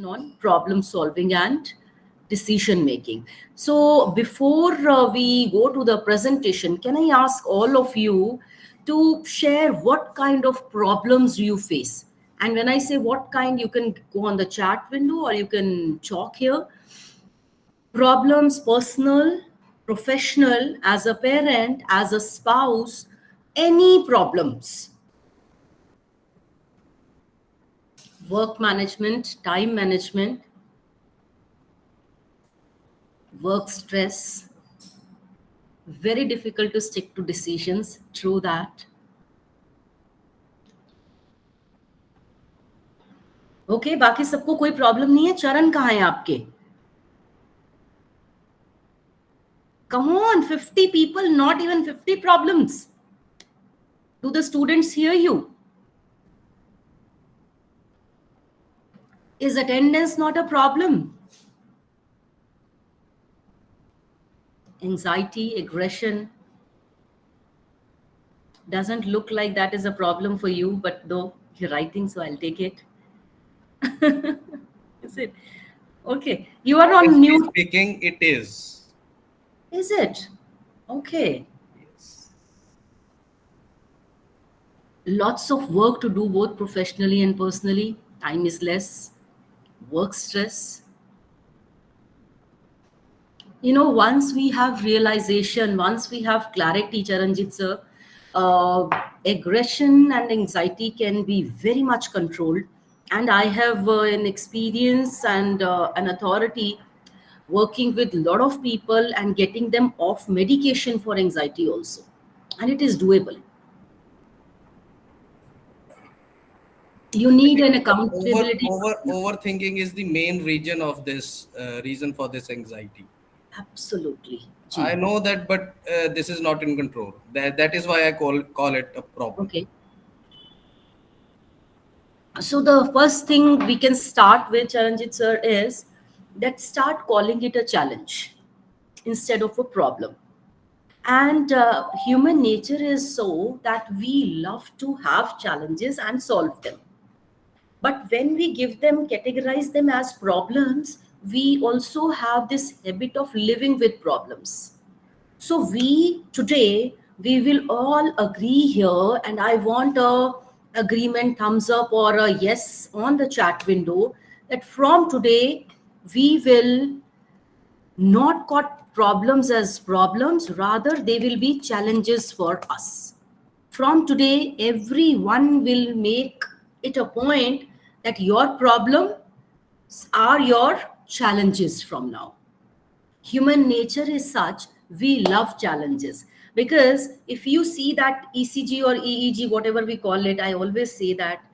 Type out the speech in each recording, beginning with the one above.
presentation on problem solving and decision making. So before we go to the presentation, can I ask all of you to share what kind of problems do you face? And when I say what kind, you can go on the chat window or you can chalk here. Problems, personal, professional, as a parent, as a spouse, any problems. Work management, time management, work stress, very difficult to stick to decisions, true that. Okay बाकी सबको कोई problem नहीं है. चरण कहाँ है आपके? Come on, 50 people, not even 50 problems. Do the students hear you? Is attendance not a problem? Anxiety, aggression. Doesn't look like that is a problem for you, but though you're writing, so I'll take it. Is it? Okay. You are on mute. Speaking, it is. Is it? Okay. Yes. Lots of work to do both professionally and personally. Time is less. Work stress. You know, once we have realization, once we have clarity, Charanjit sir, aggression and anxiety can be very much controlled. And I have an experience and an authority working with a lot of people and getting them off medication for anxiety also. And it is doable. You need an accountability. Overthinking is the main reason of this reason for this anxiety. Absolutely. I know that, but this is not in control. That is why I call it a problem. Okay. So the first thing we can start with, Charanjit sir, is that start calling it a challenge instead of a problem. And human nature is so that we love to have challenges and solve them. But when we give them, categorize them as problems, we also have this habit of living with problems. So today, we will all agree here, and I want a agreement thumbs up or a yes on the chat window, that from today, we will not got problems as problems, rather they will be challenges for us. From today, everyone will make it a point that your problems are your challenges from now. Human nature is such, we love challenges. Because if you see that ECG or EEG, whatever we call it, I always say that,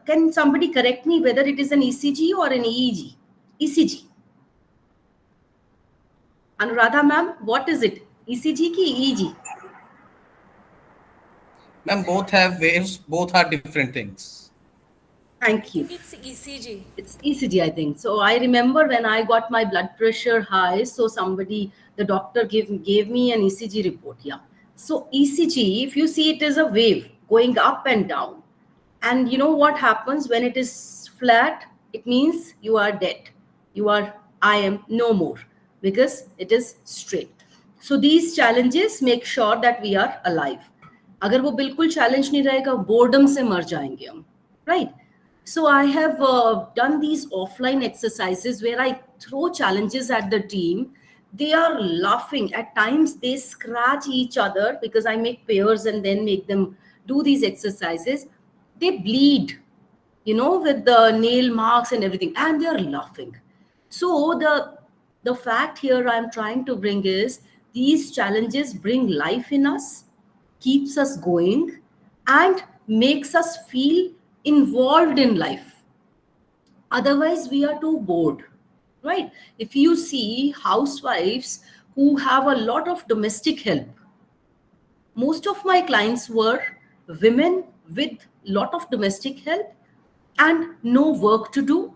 can somebody correct me whether it is an ECG or an EEG? ECG. Anuradha ma'am, what is it? ECG ki EEG? Ma'am, both have waves, both are different things. Thank you. It's ECG. It's ECG, I think. So I remember when I got my blood pressure high, so the doctor gave me an ECG report. Yeah. So ECG, if you see, it is a wave going up and down. And you know what happens when it is flat? It means you are dead. I am no more, because it is straight. So these challenges make sure that we are alive. अगर वो बिल्कुल challenge नहीं रहेगा, boredom से मर जाएंगे हम, right? So I have done these offline exercises where I throw challenges at the team. They are laughing. At times they scratch each other because I make pairs and then make them do these exercises. They bleed, with the nail marks and everything, and they are laughing. So the fact here I'm trying to bring is these challenges bring life in us, keeps us going, and makes us feel involved in life. Otherwise, we are too bored, right? If you see housewives who have a lot of domestic help, most of my clients were women with lot of domestic help and no work to do,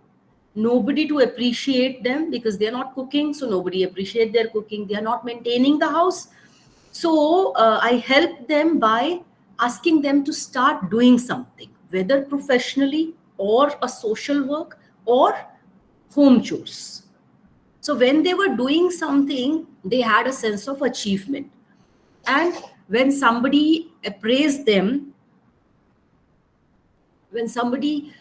nobody to appreciate them because they're not cooking, so nobody appreciate their cooking. They are not maintaining the house. So I help them by asking them to start doing something, whether professionally or a social work or home chores. So when they were doing something, they had a sense of achievement. And when somebody appraised them, when somebody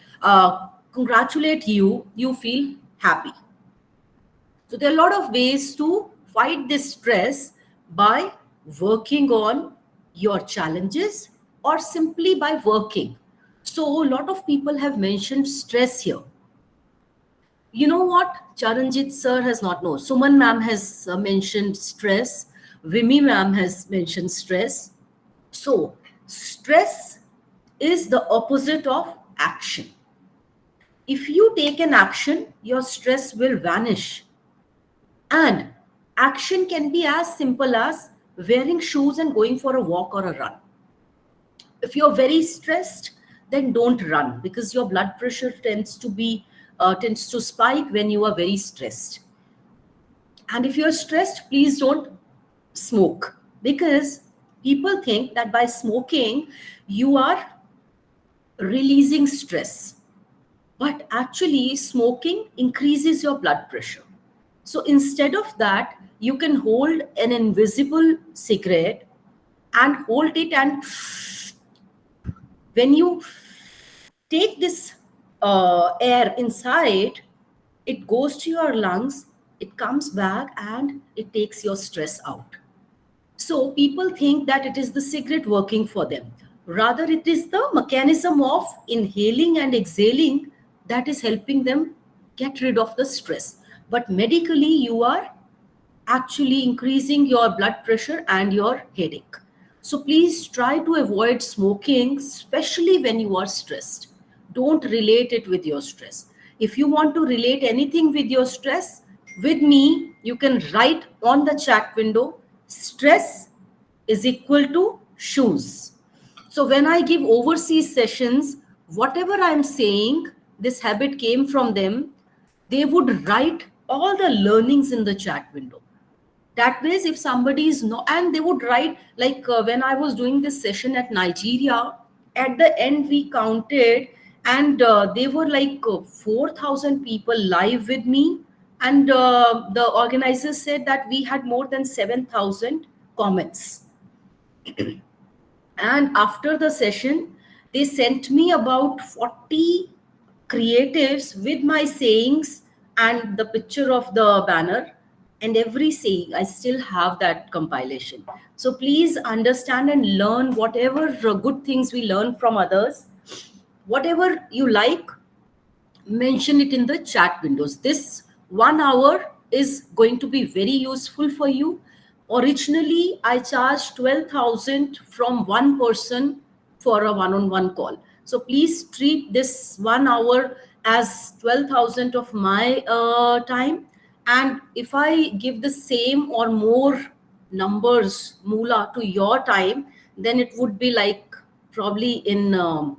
congratulate you, you feel happy. So there are a lot of ways to fight this stress by working on your challenges or simply by working. So a lot of people have mentioned stress here. You know what? Charanjit sir has not known. Suman ma'am has mentioned stress. Vimi ma'am has mentioned stress. So stress is the opposite of action. If you take an action, your stress will vanish. And action can be as simple as wearing shoes and going for a walk or a run. If you're very stressed, then don't run because your blood pressure tends to spike when you are very stressed. And if you're stressed, please don't smoke because people think that by smoking you are releasing stress. But actually, smoking increases your blood pressure. So instead of that, you can hold an invisible cigarette and hold it, and when you take this air inside, it goes to your lungs, it comes back, and it takes your stress out. So people think that it is the cigarette working for them. Rather, it is the mechanism of inhaling and exhaling that is helping them get rid of the stress. But medically, you are actually increasing your blood pressure and your headache. So please try to avoid smoking, especially when you are stressed. Don't relate it with your stress. If you want to relate anything with your stress, with me, you can write on the chat window stress is equal to shoes. So when I give overseas sessions, whatever I'm saying, this habit came from them. They would write all the learnings in the chat window. That ways, if somebody is not, and they would write, like when I was doing this session at Nigeria, at the end we counted, and they were like 4,000 people live with me, and the organizers said that we had more than 7,000 comments. And after the session, they sent me about 40 creatives with my sayings and the picture of the banner and every saying. I still have that compilation. So please understand and learn whatever good things we learn from others. Whatever you like, mention it in the chat windows. This 1 hour is going to be very useful for you. Originally, I charged 12,000 from one person for a one-on-one call. So please treat this 1 hour as 12,000 of my time. And if I give the same or more numbers, moolah, to your time, then it would be like probably in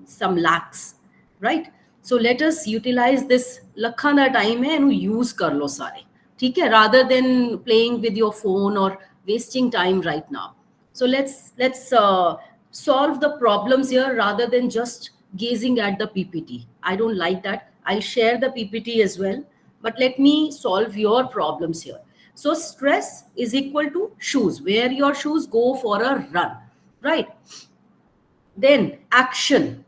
some lakhs, right? So let us utilize this ਲੱਖਾਂ ਦਾ time है ਇਹਨੂੰ use कर लो सारे, ठीक है, rather than playing with your phone or wasting time right now. So let's solve the problems here rather than just gazing at the PPT. I don't like that. I'll share the PPT as well, but let me solve your problems here. So stress is equal to shoes. Wear your shoes, go for a run, right? Then action.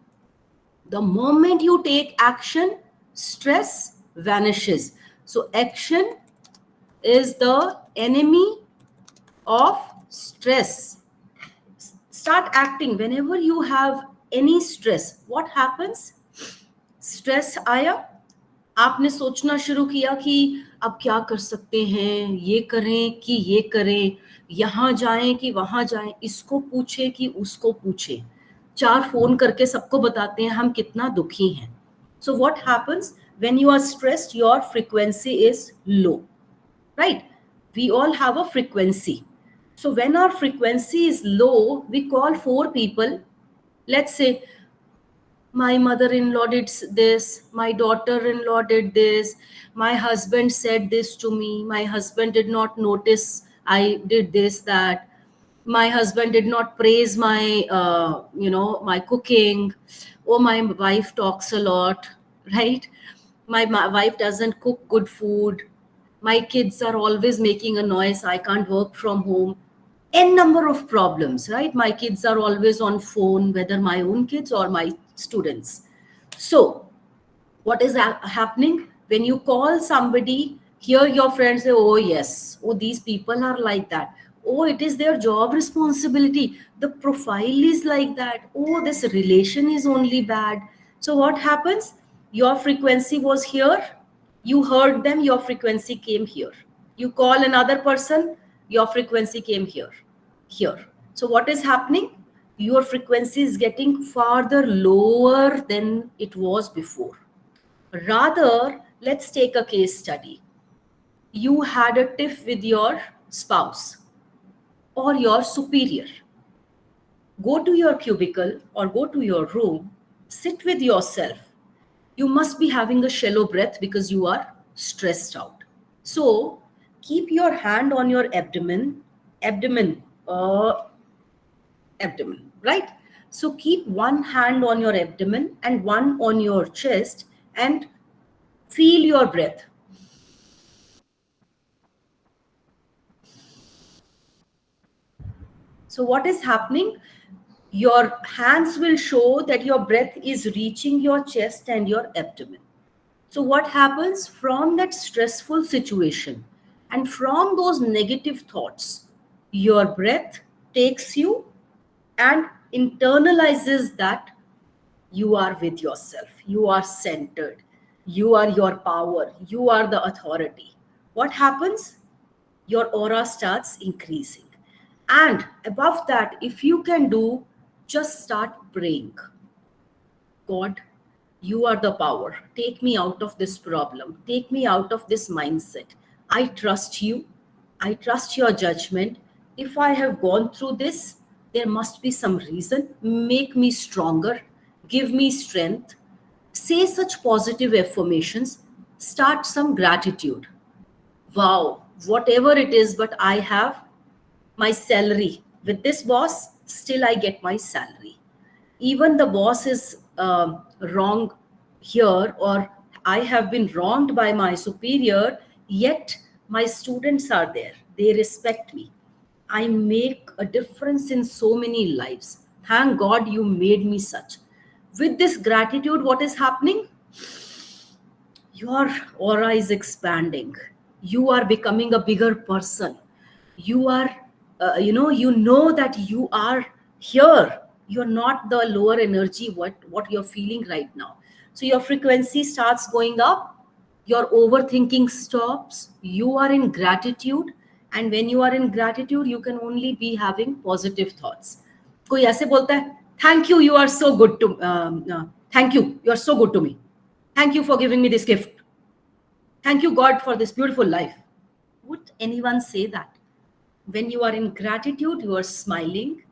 The moment you take action, stress vanishes. So action is the enemy of stress. Start acting whenever you have any stress. What happens? Stress आया, आपने सोचना शुरू किया कि अब क्या कर सकते हैं, ये करें कि ये करें, यहाँ जाएं कि वहां जाएं, इसको पूछे कि उसको पूछे, 4 फोन करके सबको बताते हैं हम कितना दुखी हैं. So what happens when you are stressed? Your frequency is low, right? We all have a frequency. So when our frequency is low, we call 4 people. Let's say my mother-in-law did this, my daughter-in-law did this, my husband said this to me, my husband did not notice I did this, that, my husband did not praise my my cooking, or my wife talks a lot, right? My wife doesn't cook good food, my kids are always making a noise, I can't work from home, n number of problems, right? My kids are always on phone, whether my own kids or my students. So what is happening when you call somebody here, your friends say, oh yes, oh these people are like that, oh it is their job responsibility, the profile is like that, oh this relation is only bad. So what happens? Your frequency was here, you heard them, your frequency came here. You call another person, your frequency came here. So what is happening? Your frequency is getting farther lower than it was before. Rather, let's take a case study. You had a tiff with your spouse or your superior. Go to your cubicle or go to your room, sit with yourself. You must be having a shallow breath because you are stressed out. So, keep your hand on your abdomen, abdomen, right? So, keep one hand on your abdomen and one on your chest and feel your breath. So, what is happening? Your hands will show that your breath is reaching your chest and your abdomen. So, what happens from that stressful situation and from those negative thoughts? Your breath takes you and internalizes that you are with yourself, you are centered, you are your power, you are the authority. What happens? Your aura starts increasing. And above that, if you can do, just start praying. God, you are the power. Take me out of this problem. Take me out of this mindset. I trust you. I trust your judgment. If I have gone through this, there must be some reason. Make me stronger. Give me strength. Say such positive affirmations. Start some gratitude. Wow, whatever it is, but I have my salary. With this boss, still I get my salary. Even the boss is wrong here, or I have been wronged by my superior, yet my students are there. They respect me. I make a difference in so many lives. Thank God you made me such. With this gratitude, what is happening? Your aura is expanding, you are becoming a bigger person, you are you know that you are here, you're not the lower energy what you're feeling right now. So your frequency starts going up, your overthinking stops, you are in gratitude. And when you are in gratitude, you can only be having positive thoughts. कोई ऐसे बोलता है, thank you, you are so good to, thank you, you are so good to me, thank you for giving me this gift. Thank you, God, for this beautiful life. Would anyone say that? When you are in gratitude, you are smiling.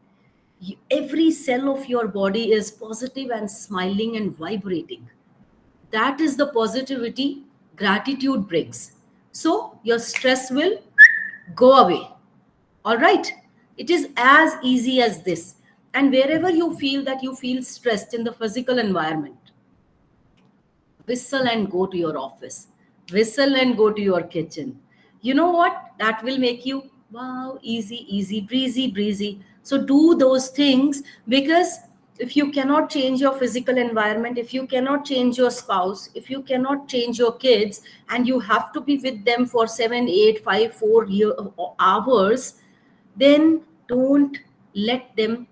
Every cell of your body is positive and smiling and vibrating. That is the positivity gratitude brings. So your stress will go away. All right? It is as easy as this. And wherever you feel that you feel stressed in the physical environment, whistle and go to your office, whistle and go to your kitchen. You know what? That will make you, wow, easy, easy, breezy, breezy. So do those things, because if you cannot change your physical environment, if you cannot change your spouse, if you cannot change your kids, and you have to be with them for 7, 8, 5, 4 hours, then don't let them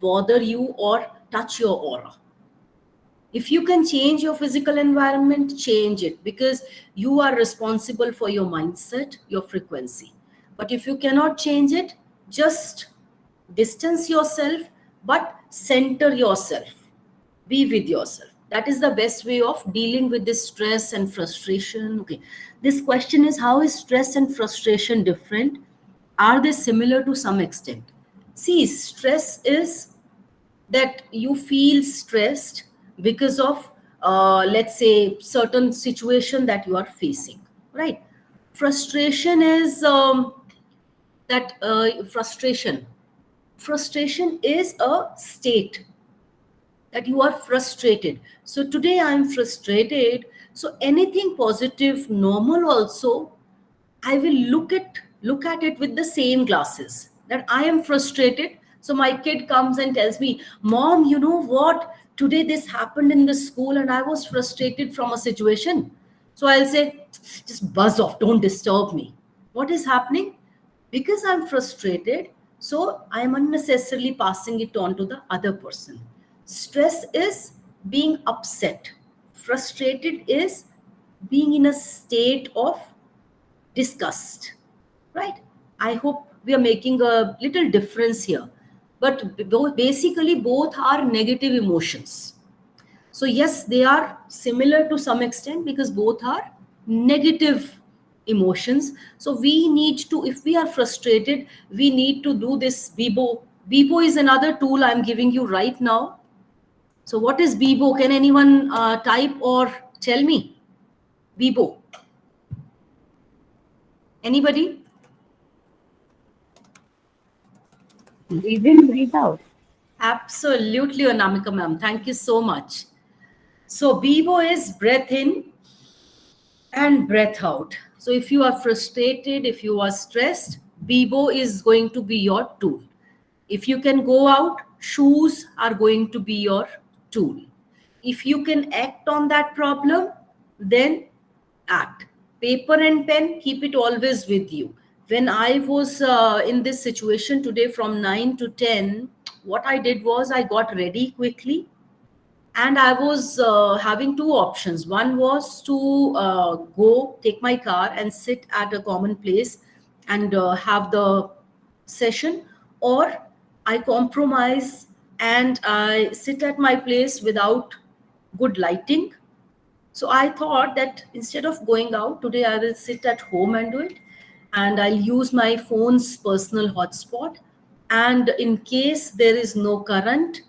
bother you or touch your aura. If you can change your physical environment, change it, because you are responsible for your mindset, your frequency. But if you cannot change it, just distance yourself, but center yourself, be with yourself. That is the best way of dealing with this stress and frustration. Okay, this question is, how is stress and frustration different? Are they similar to some extent? See, stress is that you feel stressed because of, let's say, certain situation that you are facing, right? Frustration is that frustration is a state that you are frustrated. So today I am frustrated, So anything positive, normal also, I will look at it with the same glasses, that I am frustrated. So my kid comes and tells me, "Mom, you know what? Today this happened in the school and I was frustrated from a situation." So I'll say, "Just buzz off, don't disturb me." What is happening? Because I'm frustrated, so I am unnecessarily passing it on to the other person. Stress is being upset. Frustrated is being in a state of discussed, right? I hope we are making a little difference here, but basically both are negative emotions. So yes, they are similar to some extent because both are negative emotions. So we need to, if we are frustrated, we need to do this Bibo. Bibo is another tool I'm giving you right now. So what is Bibo? Can anyone type or tell me? Bibo, anybody? Breathe in, breathe out. Absolutely, Anamika ma'am. Thank you so much. So Bibo is breath in and breath out. So if you are frustrated, if you are stressed, Bibo is going to be your tool. If you can go out, shoes are going to be your tool. If you can act on that problem, then act. Paper and pen, keep it always with you. When I was in this situation today from 9 to 10, what I did was I got ready quickly, and I was having two options. One was to go take my car and sit at a common place and have the session, or I compromise and I sit at my place without good lighting. So I thought that instead of going out today, I will sit at home and do it. And I'll use my phone's personal hotspot. And in case there is no current,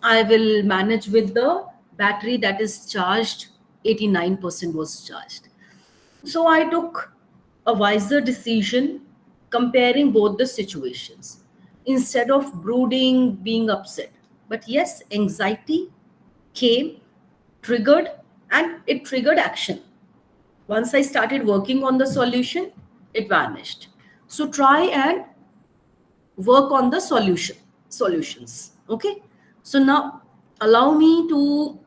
I will manage with the battery that is charged, 89% was charged. So I took a wiser decision comparing both the situations instead of brooding, being upset. But yes, anxiety came, triggered, and it triggered action. Once I started working on the solution, it vanished. So try and work on the solutions. Okay. So now allow me to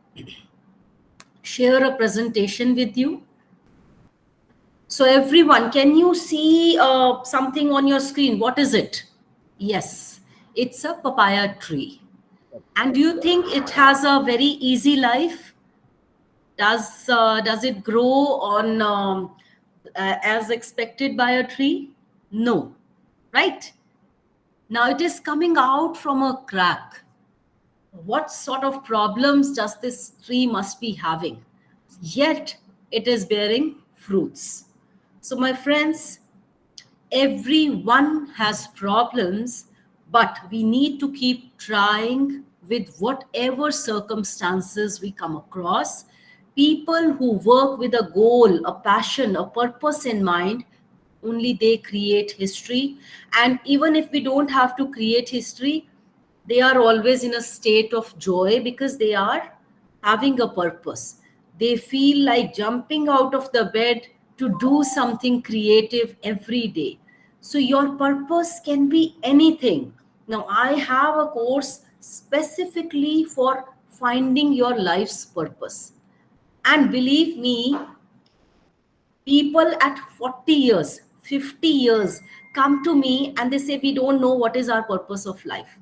share a presentation with you. So everyone, can you see something on your screen? What is it? Yes, it's a papaya tree. And do you think it has a very easy life? Does it grow on as expected by a tree? No, right? Now it is coming out from a crack. What sort of problems does this tree must be having? Yet it is bearing fruits. So my friends, everyone has problems, but we need to keep trying with whatever circumstances we come across. People who work with a goal, a passion, a purpose in mind, only they create history. And even if we don't have to create history, they are always in a state of joy because they are having a purpose. They feel like jumping out of the bed to do something creative every day. So, your purpose can be anything. Now, I have a course specifically for finding your life's purpose. And believe me, people at 40 years, 50 years come to me and they say, "We don't know what is our purpose of life."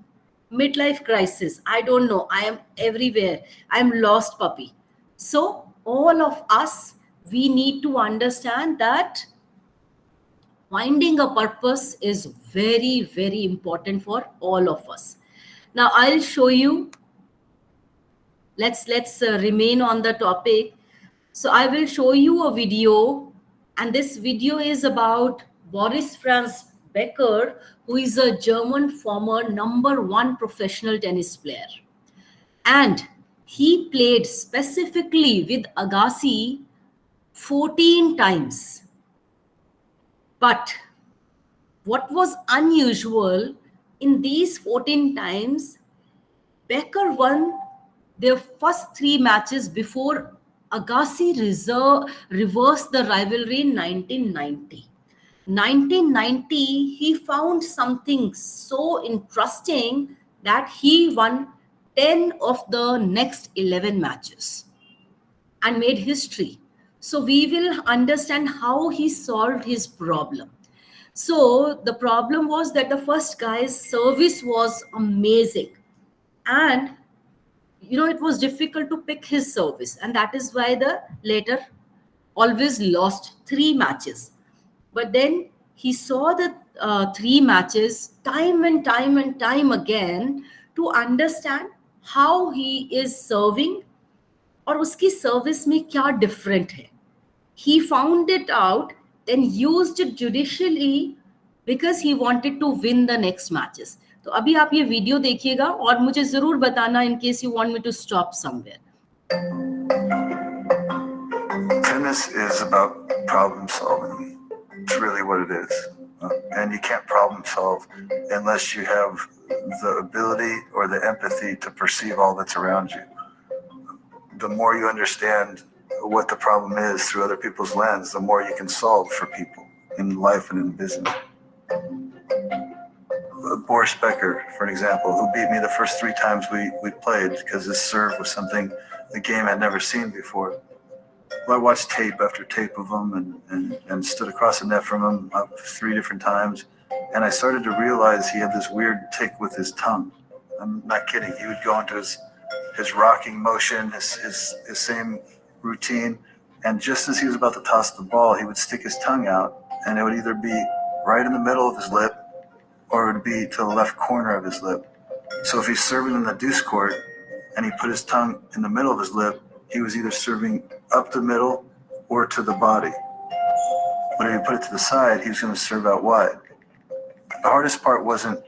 Midlife crisis, I don't know. I am everywhere. I am lost puppy. So, all of us, we need to understand that finding a purpose is very, very important for all of us. Now, I'll show you. Let's remain on the topic. So I will show you a video, and this video is about Boris Franz Becker, who is a German former number one professional tennis player, and he played specifically with Agassi 14 times. But what was unusual, in these 14 times, Becker won their first three matches before Agassi reversed the rivalry in 1990. 1990, he found something so interesting that he won 10 of the next 11 matches and made history. So we will understand how he solved his problem. So the problem was that the first guy's service was amazing, and it was difficult to pick his service, and that is why the later always lost three matches. But then he saw the three matches time and time and time again to understand how he is serving और उसकी service में क्या different है. He found it out, then used it judicially because he wanted to win the next matches. तो अभी आप ये video देखिएगा और मुझे जरूर बताना in case you want me to stop somewhere. Tennis is about problem solving. It's really what it is. And you can't problem solve unless you have the ability or the empathy to perceive all that's around you. The more you understand what the problem is through other people's lens, the more you can solve for people in life and in business. Boris Becker, for an example, who beat me the first 3 times we played because his serve was something the game had never seen before. Well, I watched tape after tape of him and stood across the net from him 3 different times. And I started to realize he had this weird tick with his tongue. I'm not kidding. He would go into his rocking motion, his same routine. And just as he was about to toss the ball, he would stick his tongue out, and it would either be right in the middle of his lip or it would be to the left corner of his lip. So if he's serving in the deuce court and he put his tongue in the middle of his lip, he was either serving up the middle or to the body. But if he put it to the side, he was going to serve out wide. The hardest part wasn't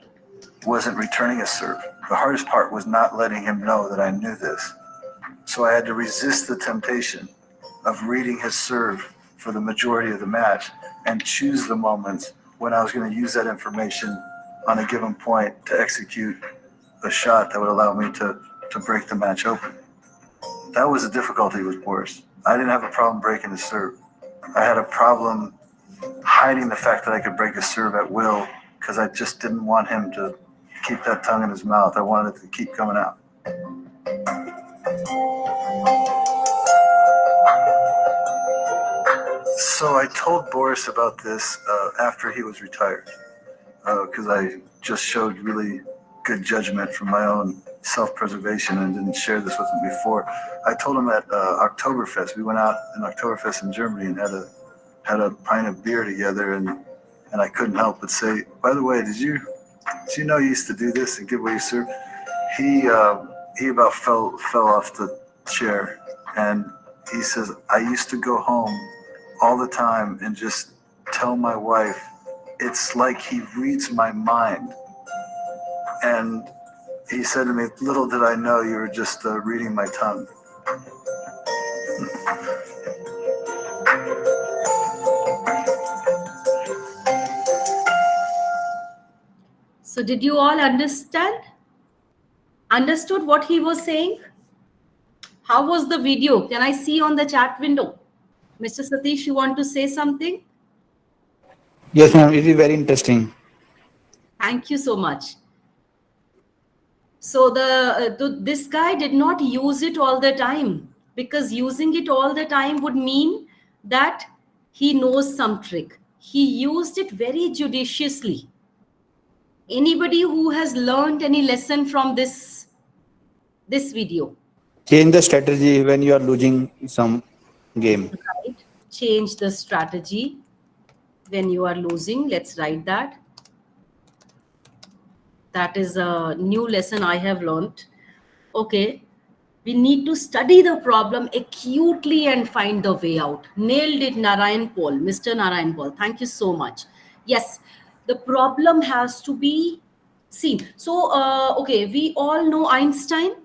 returning a serve. The hardest part was not letting him know that I knew this. So I had to resist the temptation of reading his serve for the majority of the match and choose the moments when I was going to use that information on a given point to execute a shot that would allow me to break the match open. That was the difficulty with Boris. I didn't have a problem breaking his serve. I had a problem hiding the fact that I could break his serve at will because I just didn't want him to keep that tongue in his mouth. I wanted it to keep coming out. So I told Boris about this after he was retired because I just showed really good judgment from my own self-preservation and didn't share this with him before. I told him at Oktoberfest. We went out in Oktoberfest in Germany and had a pint of beer together, and I couldn't help but say, by the way, did you know you used to do this and give away your serve? He about fell off the chair, and he says, I used to go home all the time and just tell my wife, it's like he reads my mind. And he said to me, little did I know you were just reading my tongue. So did you all understood what he was saying? How was the video? Can I see on the chat window? Mr. Satish, you want to say something? Yes, ma'am. It is very interesting. Thank you so much. So this guy did not use it all the time, because using it all the time would mean that he knows some trick. He used it very judiciously. Anybody who has learned any lesson from this video? Change the strategy when you are losing some game. Right. Change the strategy when you are losing. Let's write that. That is a new lesson I have learned. Okay. We need to study the problem acutely and find the way out. Nailed it, Narayan Paul. Mr. Narayan Paul. Thank you so much. Yes, the problem has to be seen. So, okay, we all know Einstein.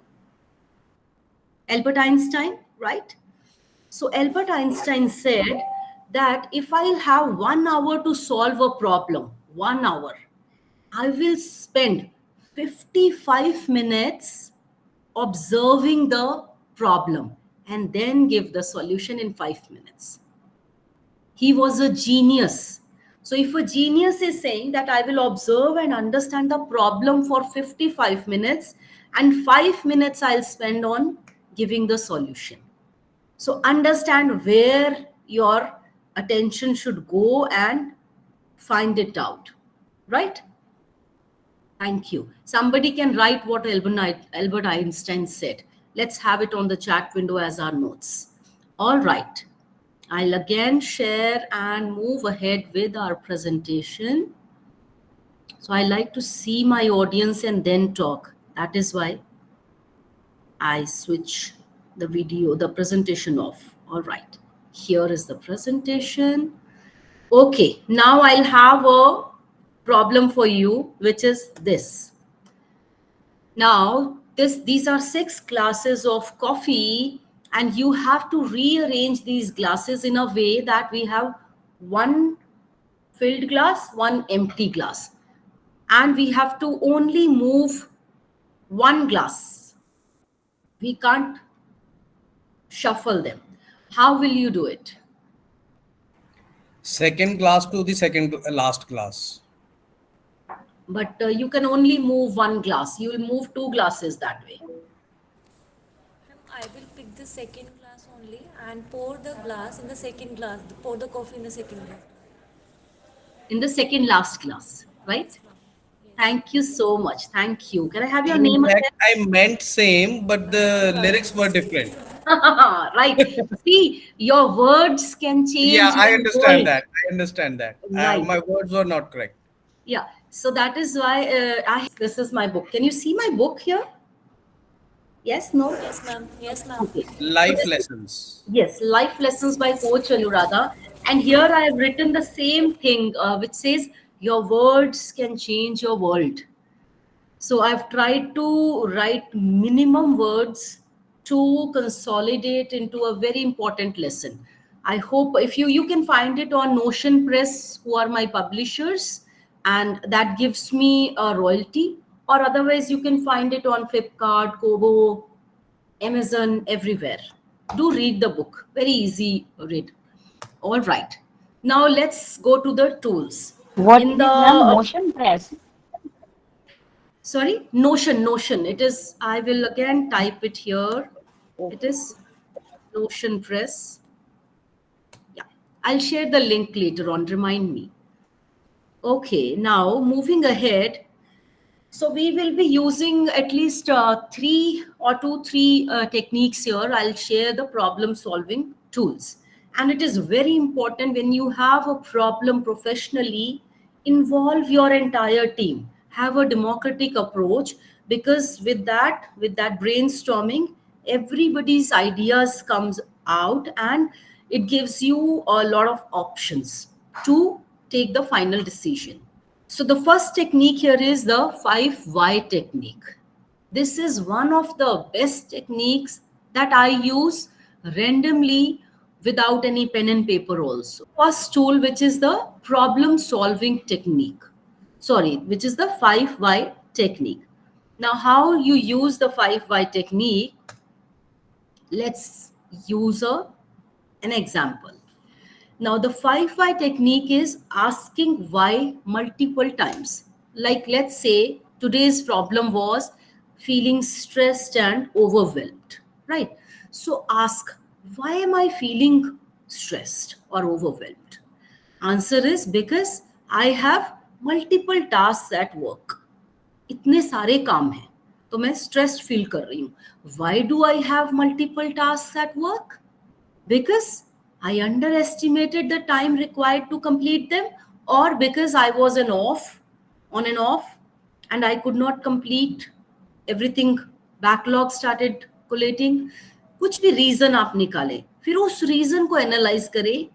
Albert Einstein, right? So Albert Einstein said that if I'll have 1 hour to solve a problem, 1 hour, I will spend 55 minutes observing the problem and then give the solution in 5 minutes. He was a genius. So if a genius is saying that I will observe and understand the problem for 55 minutes and 5 minutes I'll spend on giving the solution. So understand where your attention should go and find it out, right? Thank you. Somebody can write what Albert Einstein said. Let's have it on the chat window as our notes. All right. I'll again share and move ahead with our presentation. So I like to see my audience and then talk. That is why I switch the video, the presentation off. All right. Here is the presentation. Okay. Now I'll have a problem for you, which is this. Now, these are 6 glasses of coffee, and you have to rearrange these glasses in a way that we have one filled glass, one empty glass. And we have to only move one glass. We can't shuffle them. How will you do it? Second class to the second last class. But you can only move one glass. You will move 2 glasses that way. I will pick the second glass only and pour the glass in the second glass, pour the coffee in the second glass. In the second last glass, right? Yes, ma'am. Yes. Thank you so much. Thank you. Can I have your In name fact, again? I meant same, but the lyrics were different. Right. See, your words can Yeah, change I your understand world. that. I understand that. Right. My words were not correct. Yeah. So that is why this is my book. Can you see my book here? Yes, no? Yes, ma'am. Yes, ma'am. Okay. So Life this is, lessons. yes, Life Lessons by Coach Anuradha. And here I have written the same thing, which says, your words can change your world. So I've tried to write minimum words to consolidate into a very important lesson. I hope if you can find it on Notion Press, who are my publishers, and that gives me a royalty. Or otherwise, you can find it on Flipkart, Kobo, Amazon, everywhere. Do read the book. Very easy read. All right. Now let's go to the tools. What In is, ma'am? the Motion press. Sorry, Notion. It is, I will again type it here. Oh, It is Notion Press. Yeah, I'll share the link later on. Remind me. Okay, now moving ahead. So we will be using at least 3 techniques here. I'll share the problem solving tools. And it is very important when you have a problem professionally, involve your entire team. Have a democratic approach, because with that brainstorming, everybody's ideas comes out and it gives you a lot of options to take the final decision. So the first technique here is the 5 why technique. This is one of the best techniques that I use randomly without any pen and paper also. First tool, which is the problem solving technique. Sorry, which is the 5 why technique. Now, how you use the 5 why technique? Let's use an example. Now, the 5 why technique is asking why multiple times. Like, let's say today's problem was feeling stressed and overwhelmed, right? So, ask, why am I feeling stressed or overwhelmed? Answer is because I have multiple tasks at work. इतने सारे काम हैं तो मैं stressed feel कर रही हूँ. Why do I have multiple tasks at work? Because I underestimated the time required to complete them, or because I was on and off, and I could not complete everything. Backlog started collating. कुछ भी reason आप निकालें, फिर उस reason को analyse करें.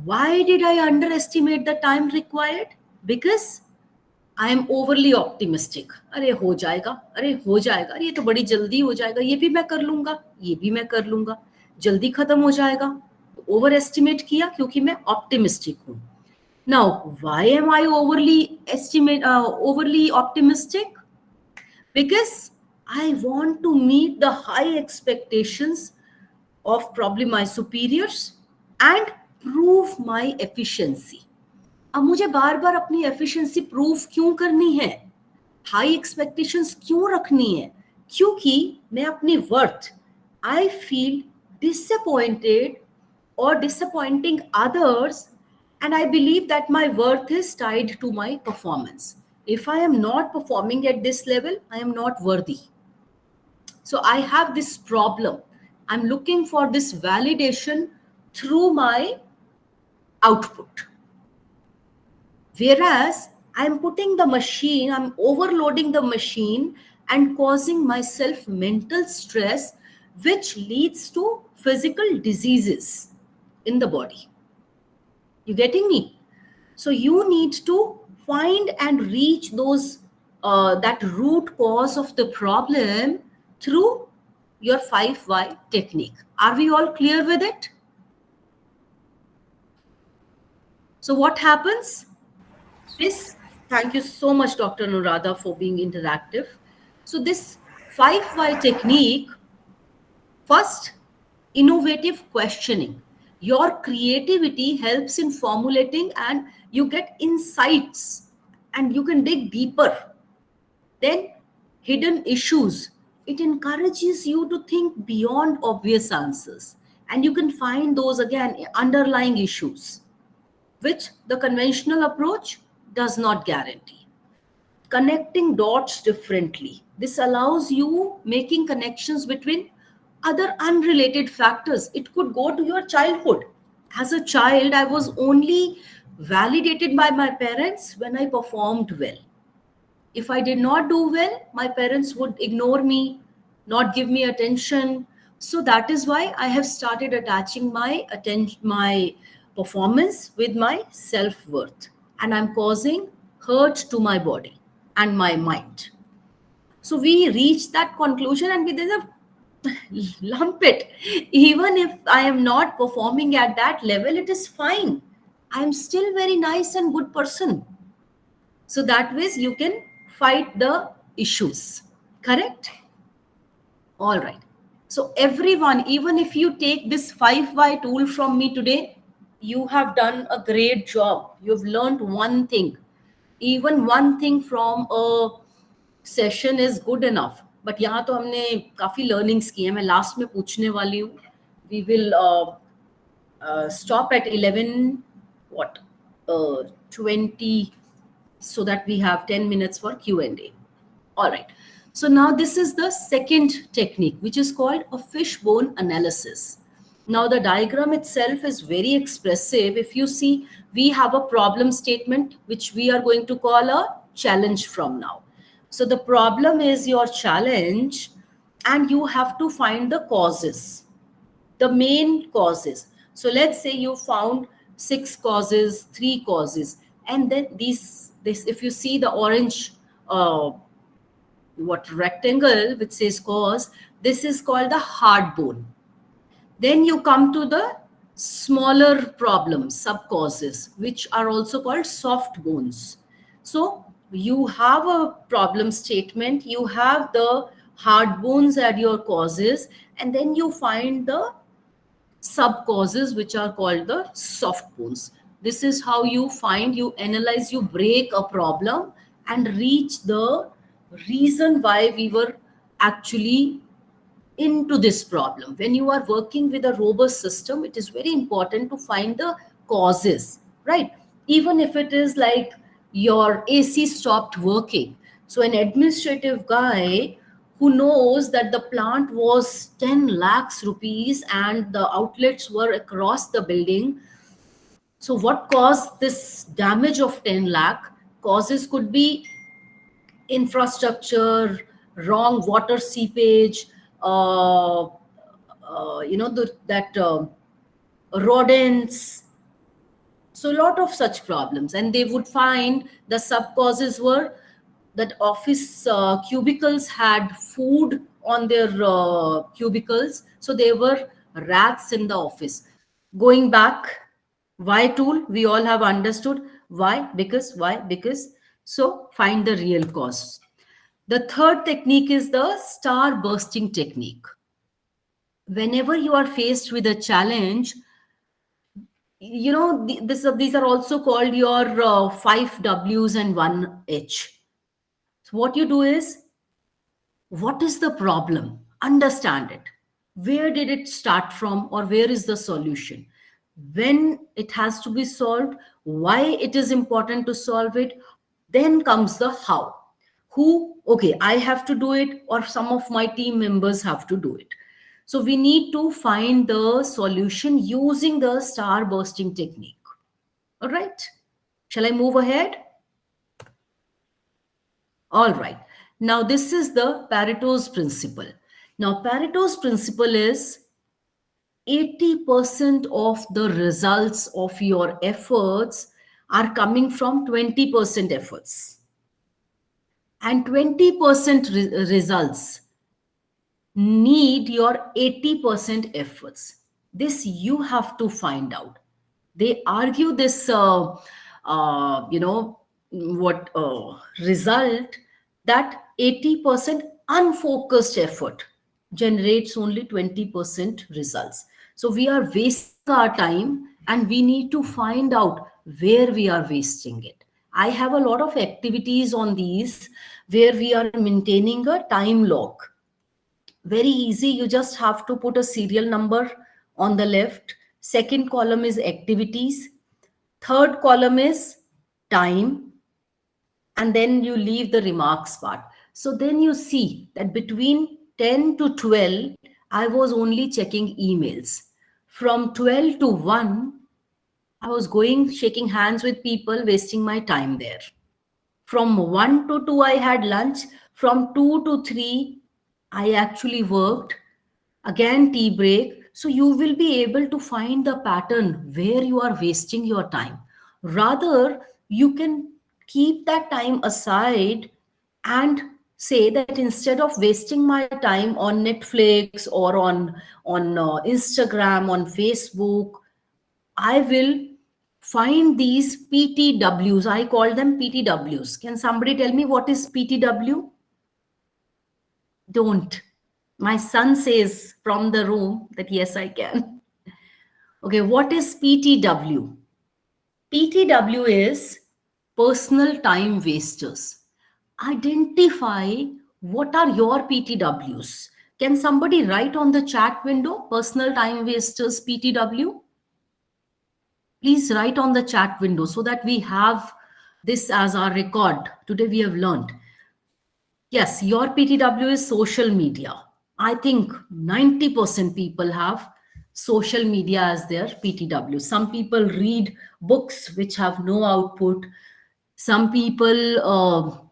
Why did I underestimate the time required? Because I am overly optimistic. अरे हो जाएगा, अरे हो जाएगा, अरे ये तो बड़ी जल्दी हो जाएगा, ये भी मैं कर लूंगा, ये भी मैं कर लूंगा, जल्दी खत्म हो जाएगा. ओवर एस्टिमेट किया क्योंकि मैं ऑप्टिमिस्टिक हूँ. Now, why am I overly optimistic? Because I want to meet the high expectations of probably my superiors and prove my efficiency. अब मुझे बार बार अपनी एफिशिएंसी प्रूव क्यों करनी है, हाई एक्सपेक्टेशंस क्यों रखनी है? क्योंकि मैं अपनी worth, I feel disappointed or disappointing others, and I believe that my worth is tied to my performance. If I am not performing at this level, I am not worthy. So I have this problem. I'm looking for this validation through my output. Whereas I'm putting the machine, I'm overloading the machine and causing myself mental stress, which leads to physical diseases in the body. You getting me? So you need to find and reach those that root cause of the problem through your 5 why technique. Are we all clear with it? So what happens? This, thank you so much, Dr. Anuradha, for being interactive. So this 5 why technique, first, innovative questioning. Your creativity helps in formulating and you get insights and you can dig deeper. Then, hidden issues. It encourages you to think beyond obvious answers and you can find those again underlying issues, which the conventional approach does not guarantee. Connecting dots differently. This allows you making connections between other unrelated factors. It could go to your childhood. As a child, I was only validated by my parents when I performed well. If I did not do well, my parents would ignore me, not give me attention. So that is why I have started attaching my attention, my performance with my self-worth, and I'm causing hurt to my body and my mind. So we reach that conclusion and we then lump it. Even if I am not performing at that level, it is fine. I am still very nice and good person. So that way you can fight the issues. Correct? All right. So everyone, even if you take this 5 why tool from me today, you have done a great job. You've learned one thing. Even one thing from a session is good enough. But यहाँ तो हमने काफी learnings की है. मैं last में पूछने वाली हूँ. We will stop at 11:20 so that we have 10 minutes for Q&A. All right. So now this is the second technique, which is called a fishbone analysis. Now the diagram itself is very expressive. If you see, we have a problem statement, which we are going to call a challenge from now. So the problem is your challenge, and you have to find the causes, the main causes. So let's say you found 6 causes, 3 causes, and then this if you see the orange rectangle which says cause, this is called the hard bone. Then you come to the smaller problems, sub causes, which are also called soft bones. So you have a problem statement, you have the hard bones at your causes, and then you find the sub causes, which are called the soft bones. This is how you find, you analyze, you break a problem and reach the reason why we were actually into this problem. When you are working with a robust system, it is very important to find the causes, right? Even if it is like your AC stopped working. So an administrative guy who knows that the plant was 10 lakhs rupees and the outlets were across the building. So what caused this damage of 10 lakh? Causes could be infrastructure, wrong water seepage, rodents. So a lot of such problems, and they would find the sub causes were that office cubicles had food on their cubicles, so there were rats in the office. Going back, why tool we all have understood. Why? Because. So find the real cause. The third technique is the star bursting technique. whenever you are faced with a challenge, these are also called your 5 W's and 1 H. So what you do is, what is the problem? Understand it. Where did it start from, or where is the solution? When it has to be solved, why it is important to solve it. Then comes the how. Who, okay, I have to do it, or some of my team members have to do it. So we need to find the solution using the star bursting technique. All right. Shall I move ahead? All right. Now, this is the Pareto's principle. Now, Pareto's principle is 80% of the results of your efforts are coming from 20% efforts. And 20% results need your 80% efforts. This you have to find out. They argue this, what result, that 80% unfocused effort generates only 20% results. So we are wasting our time, and we need to find out where we are wasting it. I have a lot of activities on these where we are maintaining a time log. Very easy. You just have to put a serial number on the left. Second column is activities. Third column is time. And then you leave the remarks part. So then you see that between 10 to 12, I was only checking emails. From 12 to 1, I was going shaking hands with people, wasting my time there. From 1 to 2, I had lunch. From 2 to 3, I actually worked. Again, tea break. So you will be able to find the pattern where you are wasting your time. Rather, you can keep that time aside and say that instead of wasting my time on Netflix or on Instagram, on Facebook, I will find these PTWs. I call them PTWs. Can somebody tell me what is PTW? Don't. My son says from the room that yes, I can. Okay, what is PTW? PTW is personal time wasters. Identify what are your PTWs. Can somebody write on the chat window personal time wasters PTW? Please write on the chat window so that we have this as our record. Today we have learned. Yes, your PTW is social media. I think 90% people have social media as their PTW. Some people read books which have no output. Some people,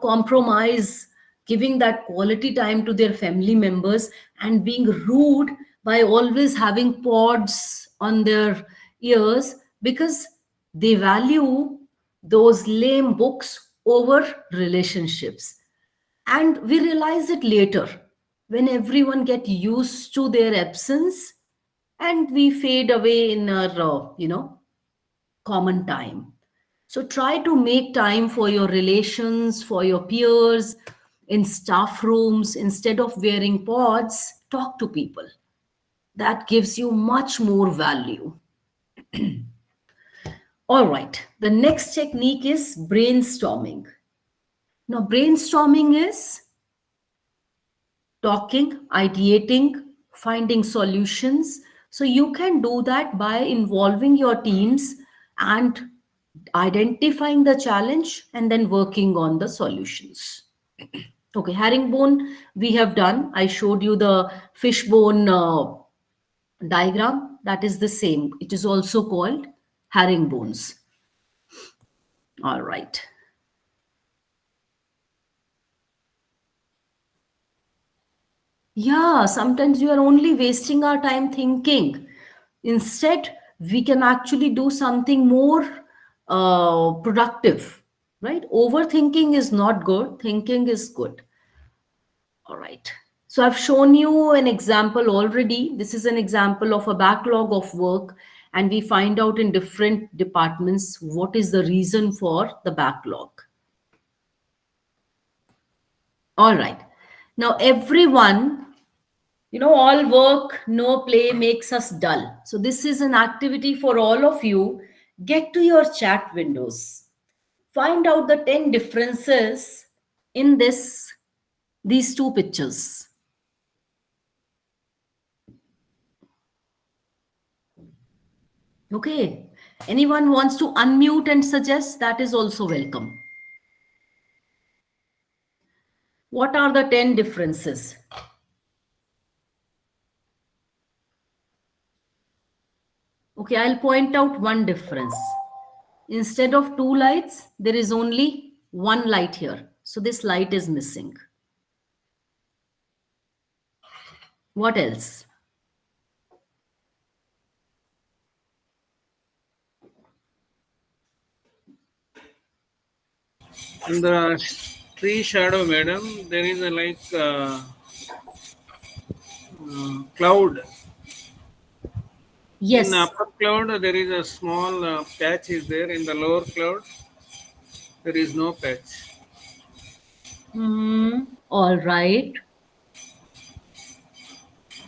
compromise giving that quality time to their family members and being rude by always having pods on their ears because they value those lame books over relationships. And we realize it later when everyone get used to their absence and we fade away in our common time. So try to make time for your relations, for your peers, in staff rooms. Instead of wearing pods, talk to people. That gives you much more value. All right. The next technique is brainstorming. Now, brainstorming is talking, ideating, finding solutions. So you can do that by involving your teams and identifying the challenge and then working on the solutions. Okay, herringbone we have done. I showed you the fishbone diagram. That is the same. It is also called herringbones. All right. Yeah, sometimes you are only wasting our time thinking. Instead, we can actually do something more productive, right? Overthinking is not good, thinking is good. All right. So I've shown you an example already. This is an example of a backlog of work, and we find out in different departments what is the reason for the backlog. All right. Now, everyone All work, no play makes us dull. So, this is an activity for all of you. Get to your chat windows. Find out the 10 differences in these two pictures. Okay. Anyone wants to unmute and suggest, that is also welcome. What are the 10 differences? Okay, I'll point out one difference. Instead of two lights, there is only one light here. So this light is missing. What else? In the tree shadow, madam, there is a cloud. In Yes. upper cloud, there is a small patch is there. In the lower cloud, there is no patch. All right.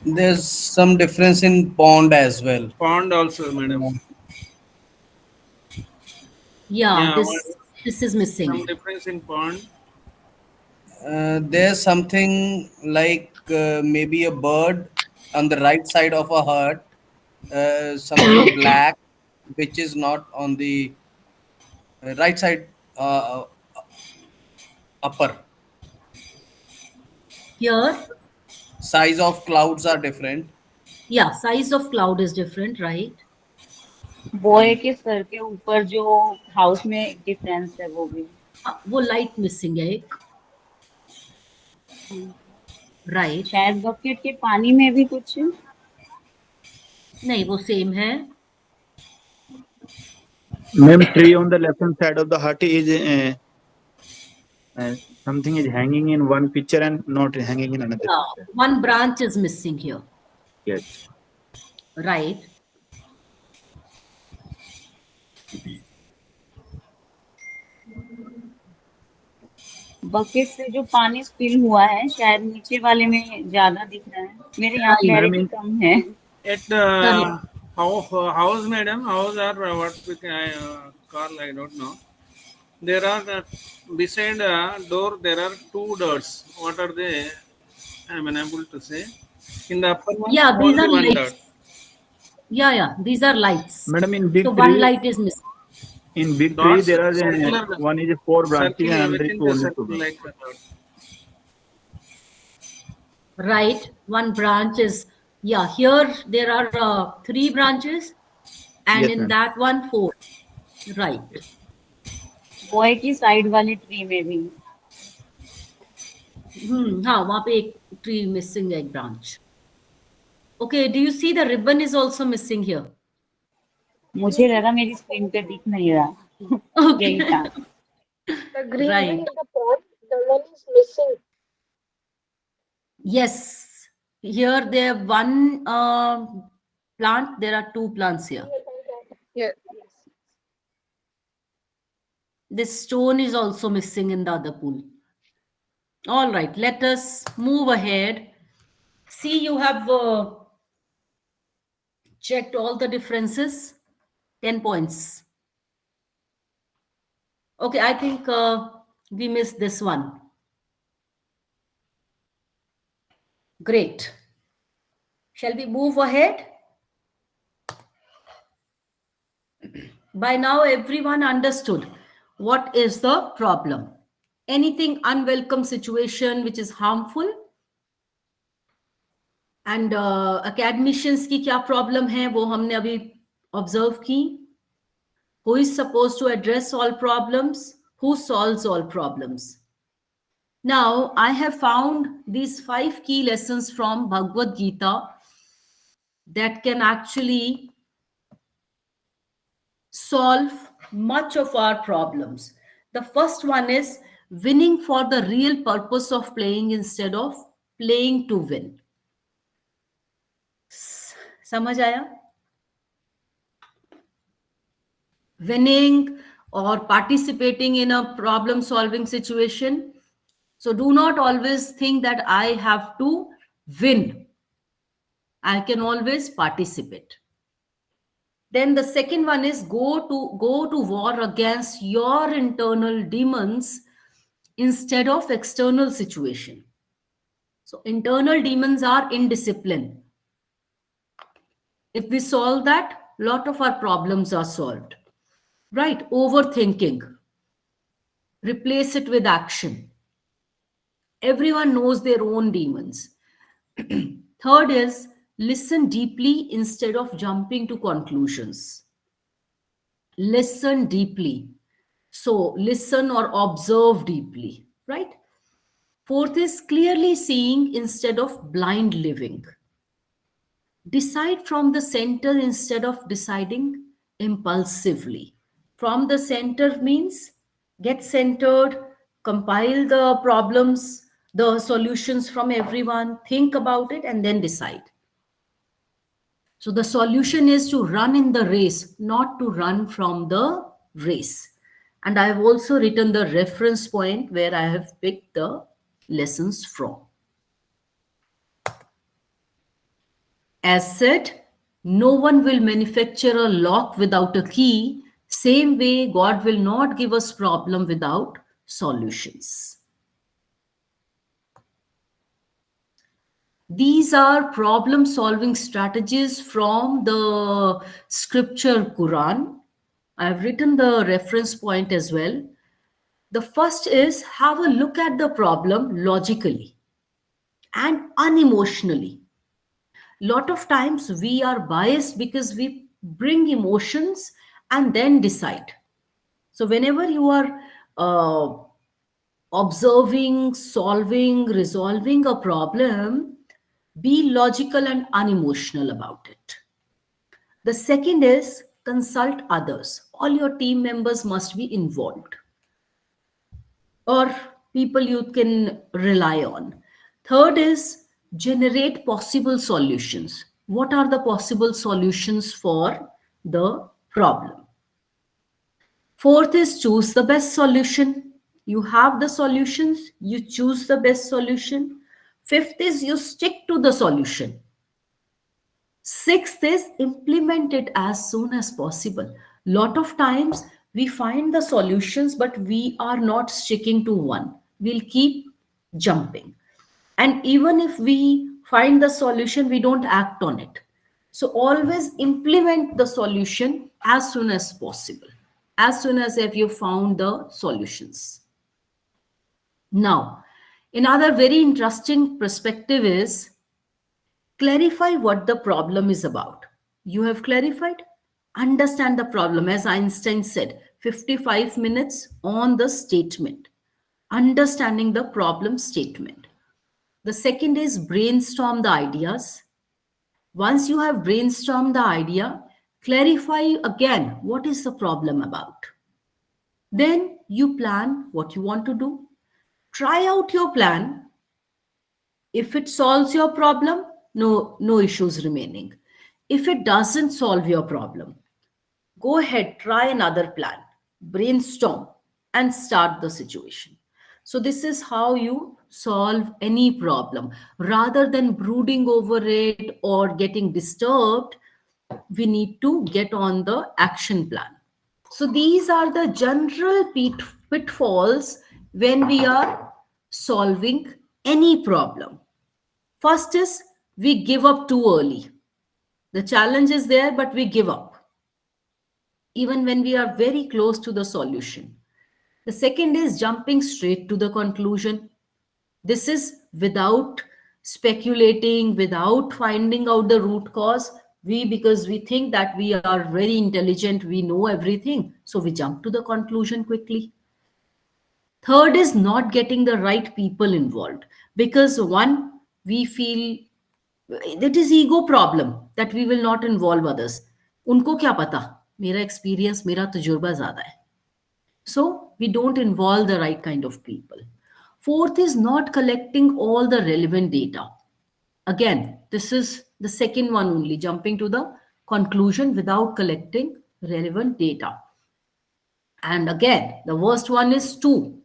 There's some difference in pond as well. Pond also, madam. Yeah, Yeah, this is missing. some difference in pond. There's something like maybe a bird on the right side of a hut, something black, which is not on the right side upper. Here, Size of clouds are different. yeah, size of cloud is different, right? Boy के sir के ऊपर जो house में difference है वो भी वो light missing है एक, राइट? शायद बकेट के पानी में भी कुछ नहीं, वो सेम है. Ma'am, tree on the left hand side of the hut is something is hanging in one picture and not hanging in another Yeah, picture. one branch is missing here, Yes. right? Bucket से जो पानी spill हुआ है शायद नीचे वाले में ज्यादा दिख रहा है मेरे यहाँ क्लैरिटी कम है At house, madam, house or what we can call, I don't know. There are beside door. There are two doors. What are they? I am unable to say. In the upper one, Yeah, these only are one lights. dot. Yeah, these are lights. Madam, in big So tree, one light is missing. in big tree Dots, there are circular, one is 4 branches circle, and another is everything is only 2 circle branches. like that. Right, one branch is, yeah, here there are 3 branches, and Yes, in ma'am. that one 4, right? Boy की side वाले tree में भी हाँ, वहाँ पे एक tree missing है, एक branch. Okay, do you see the ribbon is also missing here? मुझे लगा मेरी स्क्रीन पे दिख नहीं रहा यही Okay, था The green right. in the pot, the one is missing. Yes, here there one plant, there are 2 plants here. Yes. This stone is also missing in the other pool. All right, let us move ahead. See, you have checked all the differences. 10 points. Okay, I think we missed this one. Great. Shall we move ahead? By now, everyone understood what is the problem. Anything unwelcome situation which is harmful, and academicians की क्या problem है वो हमने अभी observe की. Who is supposed to address all problems? Who solves all problems? Now, I have found these 5 key lessons from Bhagavad Gita that can actually solve much of our problems. The first one is winning for the real purpose of playing instead of playing to win. समझ आया? Winning or participating in a problem solving situation. So do not always think that I have to win. I can always participate. Then the second one is go to war against your internal demons instead of external situation. So internal demons are indiscipline. If we solve that, lot of our problems are solved. Right? Overthinking. Replace it with action. Everyone knows their own demons. Third is listen deeply instead of jumping to conclusions. Listen deeply. So listen or observe deeply, right? Fourth is clearly seeing instead of blind living. Decide from the center instead of deciding impulsively. From the center means get centered, compile the problems, the solutions from everyone, think about it, and then decide. So the solution is to run in the race, not to run from the race. And I have also written the reference point where I have picked the lessons from. As said, no one will manufacture a lock without a key. Same way, God will not give us problem without solutions. These are problem solving strategies from the scripture Quran. I've written the reference point as well. The first is have a look at the problem logically and unemotionally. Lot of times we are biased because we bring emotions and then decide. So whenever you are uh, observing, solving, resolving a problem, be logical and unemotional about it. The second is consult others. All your team members must be involved or people you can rely on. Third is generate possible solutions. What are the possible solutions for the problem? Fourth is choose the best solution. You have the solutions, you choose the best solution. Fifth is you stick to the solution. Sixth is implement it as soon as possible. Lot of times we find the solutions, but we are not sticking to one. We'll keep jumping. And even if we find the solution, we don't act on it. So always implement the solution as soon as possible, as soon as if you found the solutions. Now, another very interesting perspective is clarify what the problem is about. You have clarified? Understand the problem. As Einstein said, 55 minutes on the statement. Understanding the problem statement. The second is brainstorm the ideas. Once you have brainstormed the idea, clarify again what is the problem about. Then you plan what you want to do. Try out your plan. If it solves your problem, no issues remaining. If it doesn't solve your problem, go ahead, try another plan, brainstorm, and start the situation. So this is how you solve any problem. Rather than brooding over it or getting disturbed, we need to get on the action plan. So these are the general pitfalls when we are solving any problem. First is we give up too early. The challenge is there, but we give up even when we are very close to the solution. The second is jumping straight to the conclusion. This is without speculating, without finding out the root cause. Because we think that we are very intelligent, we know everything, so we jump to the conclusion quickly. Third is not getting the right people involved, because one, we feel that is ego problem that we will not involve others. उनको क्या पता, मेरा experience, मेरा तजुर्बा ज़्यादा है. So we don't involve the right kind of people. Fourth is not collecting all the relevant data. Again, this is the second one only, jumping to the conclusion without collecting relevant data. And again, the worst one is two,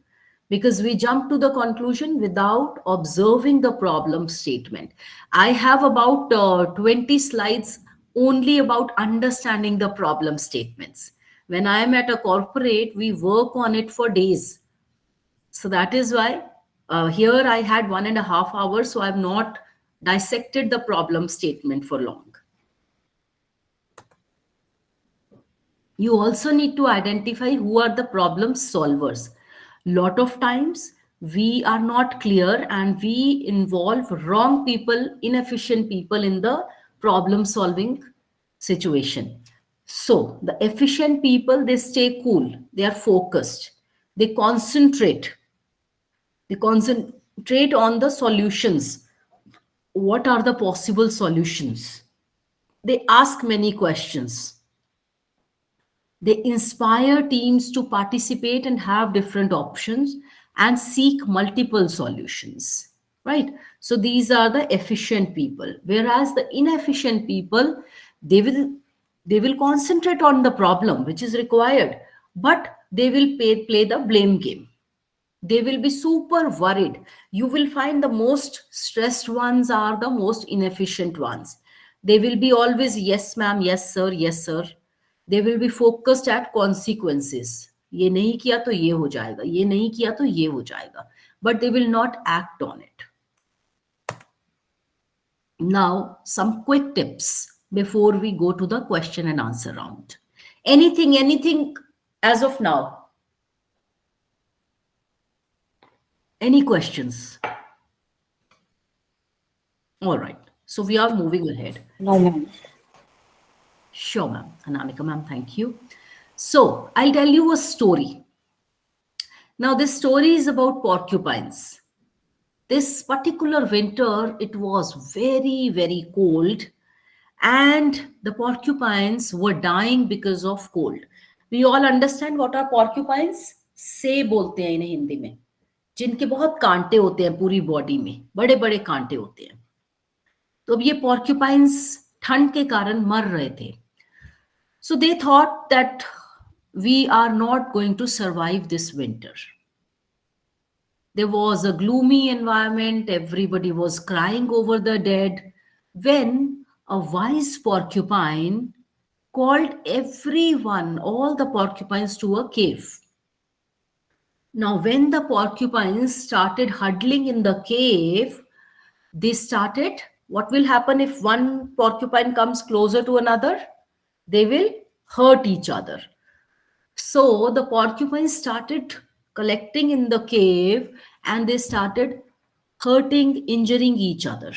because we jump to the conclusion without observing the problem statement. I have about 20 slides only about understanding the problem statements. When I am at a corporate, we work on it for days. So that is why here I had 1.5 hours, so I've not dissected the problem statement for long. You also need to identify who are the problem solvers. Lot of times we are not clear and we involve wrong people, inefficient people in the problem solving situation. So the efficient people, they stay cool, they are focused, they concentrate, they concentrate on the solutions. What are the possible solutions? They ask many questions. They inspire teams to participate and have different options and seek multiple solutions, right? So these are the efficient people. Whereas the inefficient people, they will they will concentrate on the problem which is required, but they will play the blame game. They will be super worried. You will find the most stressed ones are the most inefficient ones. They will be always yes ma'am, yes sir, yes sir. They will be focused at consequences. ये नहीं किया तो ये हो जाएगा, ये नहीं किया तो ये हो जाएगा, but they will not act on it. Now some quick tips before we go to the question and answer round. Anything as of now? Any questions? All right. So we are moving ahead. No, ma'am. Sure, ma'am. Anamika, ma'am, thank you. So I'll tell you a story. Now, this story is about porcupines. This particular winter, it was very, very cold, and the porcupines were dying because of cold. We all understand what are porcupines? से बोलते हैं इन्हें हिंदी में, जिनके बहुत कांटे होते हैं पूरी बॉडी में, बड़े बड़े कांटे होते हैं. तो अब ये porcupines ठंड के कारण मर रहे थे. So they thought that we are not going to survive this winter. There was a gloomy environment, everybody was crying over the dead, when a wise porcupine called everyone, all the porcupines, to a cave. Now, when the porcupines started huddling in the cave, they started, what will happen if one porcupine comes closer to another? They will hurt each other. So the porcupines started collecting in the cave and they started hurting, injuring each other.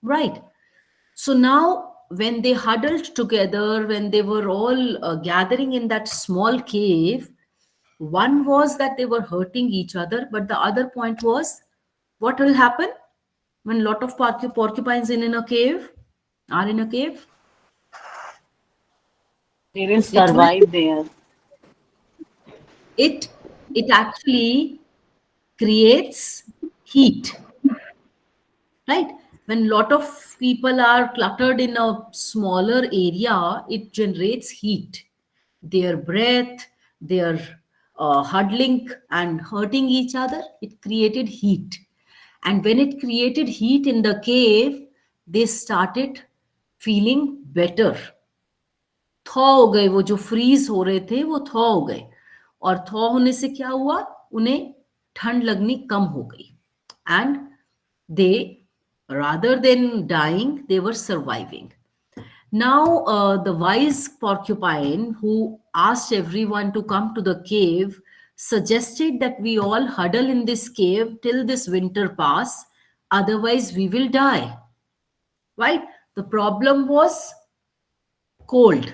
Right. So now, when they huddled together, when they were all gathering in that small cave, one was that they were hurting each other, but the other point was, what will happen when a lot of porcupines in a cave are in a cave? They will It will survive there. it it actually creates heat, right? When lot of people are cluttered in a smaller area, it generates heat. Their breath, their huddling and hurting each other, it created heat. And when it created heat in the cave, they started feeling better. Thaw हो गए, वो जो freeze हो रहे थे वो thaw हो गए, और थॉ होने से क्या हुआ, उन्हें ठंड लगनी कम हो गई. And they, rather than dying, they were surviving. Now the wise porcupine who asked everyone to come to the cave suggested that we all huddle in this cave till this winter pass, otherwise we will die. Right? The problem was cold.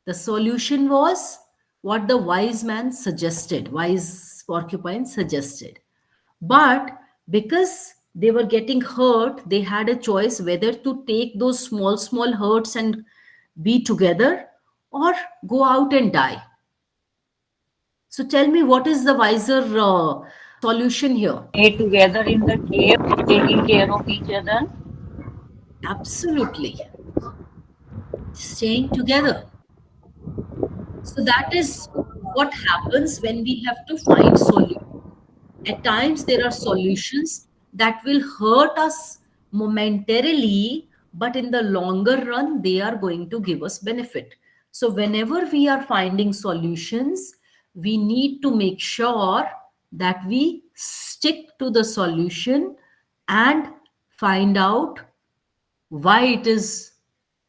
The solution was what the wise man suggested, wise porcupine suggested. But because they were getting hurt, they had a choice whether to take those small hurts and be together or go out and die. So tell me, what is the wiser solution here? Stay together in the cave, taking care of each other. Absolutely. Staying together. So that is what happens when we have to find solution. At times, there are solutions that will hurt us momentarily, but in the longer run, they are going to give us benefit. So, whenever we are finding solutions, we need to make sure that we stick to the solution and find out why it is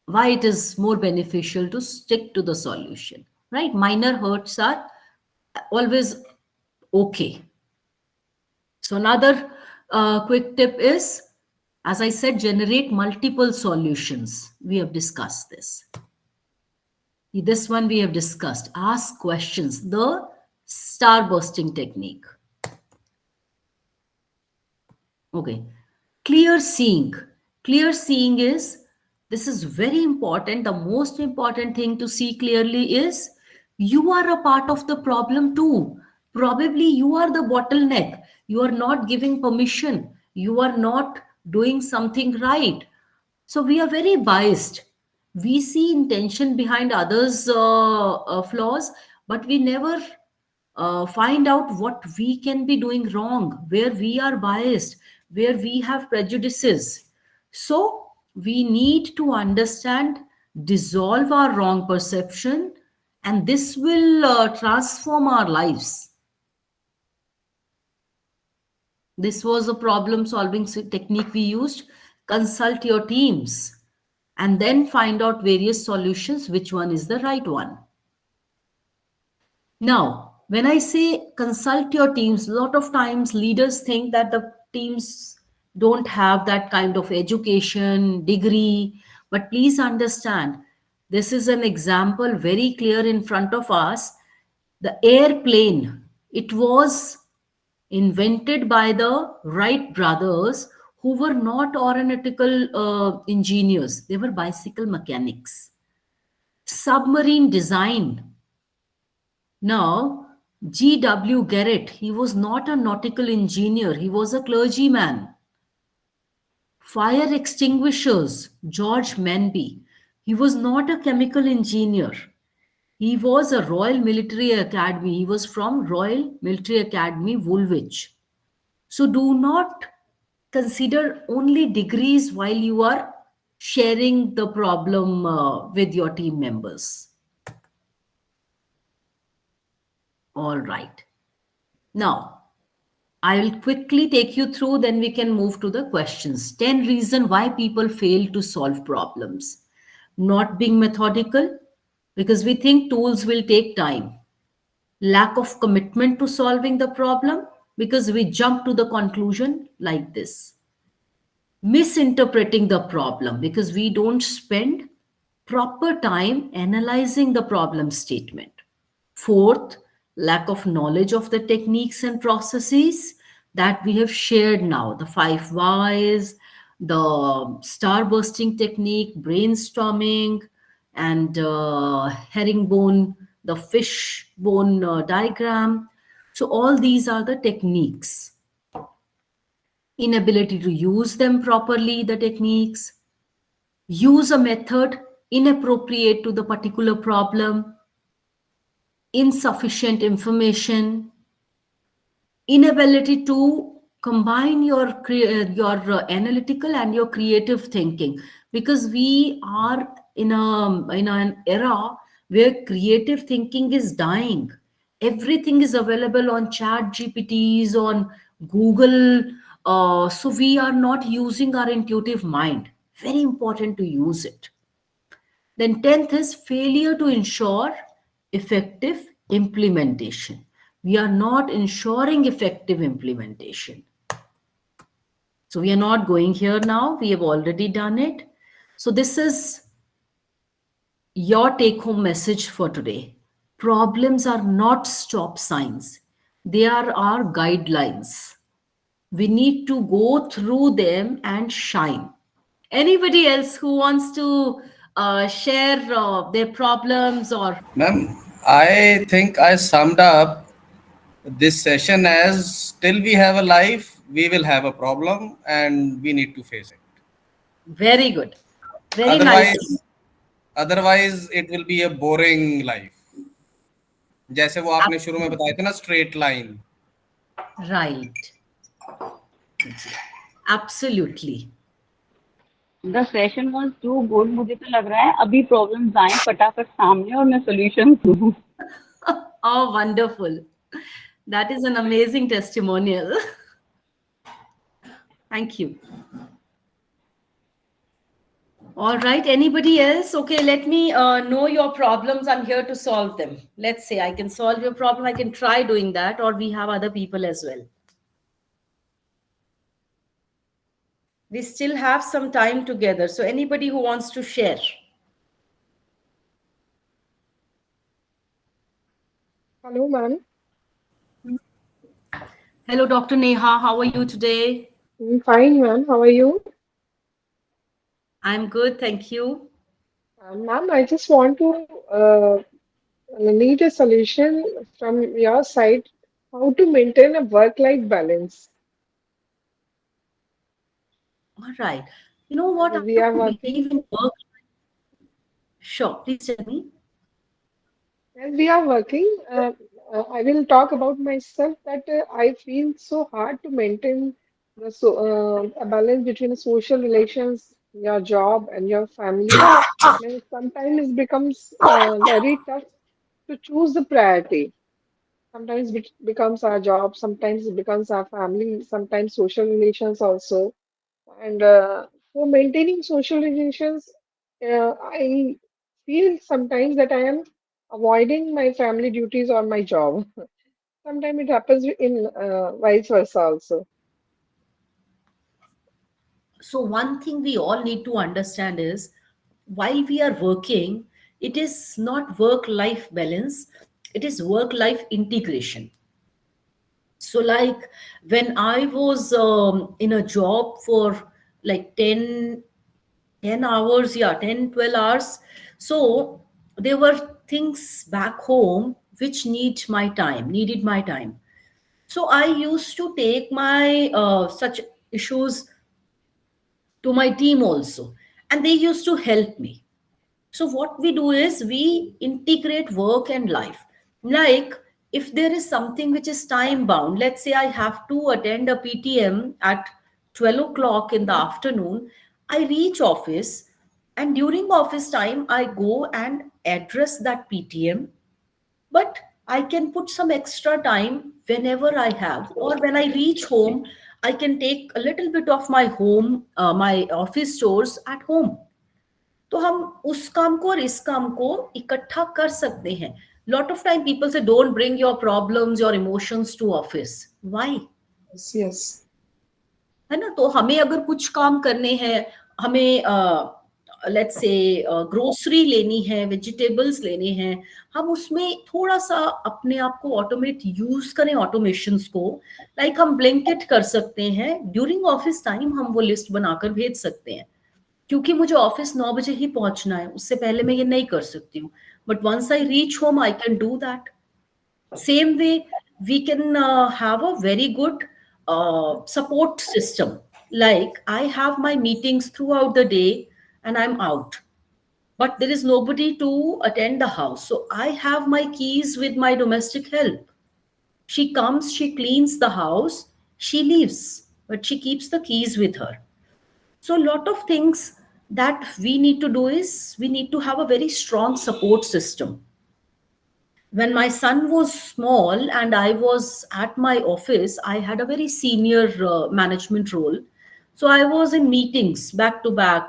why it is more beneficial to stick to the solution, right? Minor hurts are always okay. So another quick tip is, as I said, generate multiple solutions. We have discussed this. This one we have discussed. Ask questions. The star bursting technique. Okay. Clear seeing. Clear seeing is, this is very important. The most important thing to see clearly is you are a part of the problem too. Probably you are the bottleneck. You are not giving permission. You are not doing something right. So we are very biased. We see intention behind others' flaws, but we never find out what we can be doing wrong, where we are biased, where we have prejudices. So we need to understand, dissolve our wrong perception, and this will transform our lives. This was a problem solving technique we used. Consult your teams and then find out various solutions, which one is the right one. Now, when I say consult your teams, a lot of times leaders think that the teams don't have that kind of education, degree, but please understand, this is an example very clear in front of us. The airplane, it was invented by the Wright brothers, who were not aeronautical engineers, they were bicycle mechanics. Submarine design. Now, G.W. Garrett, he was not a nautical engineer, he was a clergyman. Fire extinguishers, George Manby, he was not a chemical engineer. He was a Royal Military Academy. He was from Royal Military Academy, Woolwich. So do not consider only degrees while you are sharing the problem with your team members. All right. Now, I will quickly take you through, then we can move to the questions. 10 reasons why people fail to solve problems. Not being methodical, because we think tools will take time. Lack of commitment to solving the problem, because we jump to the conclusion like this. Misinterpreting the problem, because we don't spend proper time analyzing the problem statement. Fourth, lack of knowledge of the techniques and processes that we have shared now, the 5 whys, the star bursting technique, brainstorming, and herringbone, the fishbone diagram. So, all these are the techniques. Inability to use them properly, the techniques, use a method inappropriate to the particular problem, insufficient information, inability to combine your analytical and your creative thinking, because we are in an era where creative thinking is dying. Everything is available on chat gpts, on google, so we are not using our intuitive mind. Very important to use it. Then 10th is failure to ensure effective implementation. We are not ensuring effective implementation. So we are not going here now. We have already done it. So this is your take home message for today. Problems are not stop signs. They are our guidelines. We need to go through them and shine. Anybody else who wants to share their problems or Ma'am, I think I summed up this session as till we have a life, we will have a problem and we need to face it. very good, very nice. Otherwise, otherwise it will be a boring life. जैसे वो आपने शुरू में बताया था ना, straight line, Right. Absolutely. The session was too good. मुझे तो लग रहा है अभी प्रॉब्लम्स आए फटाफट सामने और मैं सॉल्यूशन दूं. Oh, wonderful. That is an amazing testimonial. Thank you. All right. Anybody else? Okay, let me know your problems. I'm here to solve them. Let's say I can solve your problem. I can try doing that, or we have other people as well. We still have some time together. So, anybody who wants to share? Hello, ma'am. Hello, Dr. Neha. How are you today? I'm fine, ma'am. How are you? I'm good. Thank you. Ma'am, I just want to need a solution from your side how to maintain a work-life balance. All right. You know what? I We are don't working. believe in work. Sure. Please tell me. As we are working, I will talk about myself that I feel so hard to maintain a balance between the social relations, your job, and your family. Means sometimes it becomes very tough to choose the priority. Sometimes it becomes our job, sometimes it becomes our family, sometimes social relations also. And for maintaining social relations, I feel sometimes that I am avoiding my family duties or my job. Sometimes it happens in vice versa also. So, one thing we all need to understand is while we are working, it is not work life balance, it is work life integration. So, like when I was in a job for like 10 hours, yeah, 10, 12 hours. So, there were things back home which needed my time. So, I used to take my such issues to my team also, and they used to help me. So what we do is we integrate work and life. Like if there is something which is time bound, let's say I have to attend a PTM at 12 o'clock in the afternoon, I reach office, and during office time I go and address that PTM, but I can put some extra time whenever I have, or when I reach home I can take a little bit of my home my office chores at home. तो हम उस काम को और इस काम को इकट्ठा कर सकते हैं. Lot of time people say don't bring your problems your emotions to office. Why? Yes, yes. है ना. तो हमें अगर कुछ काम करने हैं, हमें लेट्स से ग्रोसरी लेनी है, वेजिटेबल्स लेने हैं, हम उसमें थोड़ा सा अपने आप को ऑटोमेट यूज करें ऑटोमेशंस को. लाइक हम ब्लिंकिट कर सकते हैं, ड्यूरिंग ऑफिस टाइम हम वो लिस्ट बनाकर भेज सकते हैं. क्योंकि मुझे ऑफिस 9 बजे ही पहुंचना है, उससे पहले मैं ये नहीं कर सकती हूँ. But once I reach home I can do that. Same way, we can have a very good support system. Like I have my meetings throughout the day and I'm out, but there is nobody to attend the house. So I have my keys with my domestic help. She comes, she cleans the house, she leaves, but she keeps the keys with her. So, a lot of things that we need to do is we need to have a very strong support system. When my son was small and I was at my office, I had a very senior management role. So I was in meetings back to back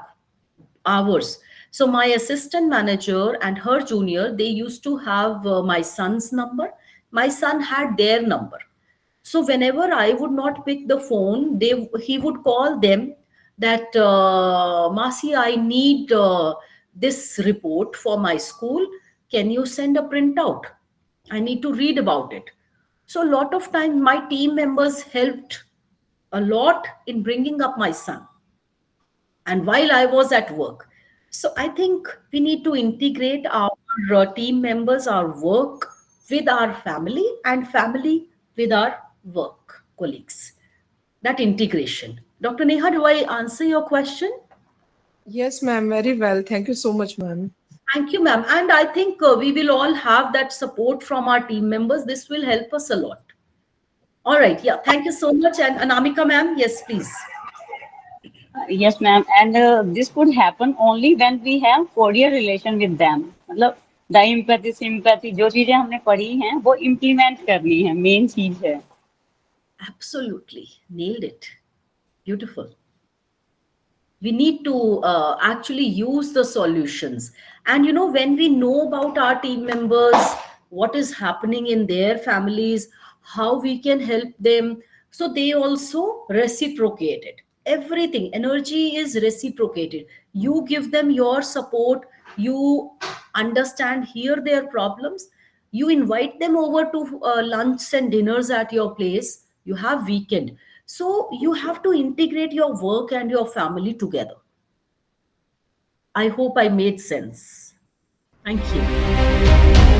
hours. So my assistant manager and her junior, they used to have my son's number. My son had their number. So whenever I would not pick the phone, he would call them that Masi, I need this report for my school. Can you send a printout? I need to read about it. So a lot of time, my team members helped a lot in bringing up my son, and while I was at work. So I think we need to integrate our team members, our work with our family, and family with our work colleagues. That integration. Dr. Neha, do I answer your question? Yes, ma'am. Very well. Thank you so much, ma'am. Thank you, ma'am. And I think we will all have that support from our team members. This will help us a lot. All right. Yeah. Thank you so much. And Anamika, ma'am, yes, please. Yes, ma'am. And this could happen only when we have cordial relation with them. मतलब the empathy, sympathy, जो चीजें हमने पढ़ी हैं, वो implement करनी है, main चीज है. Absolutely. Nailed it. Beautiful. We need to actually use the solutions. And when we know about our team members, what is happening in their families, how we can help them, so they also reciprocate it. Everything, energy is reciprocated. You give them your support, you understand, hear their problems, you invite them over to lunch and dinners at your place, you have weekend. So you have to integrate your work and your family together. I hope I made sense. Thank you.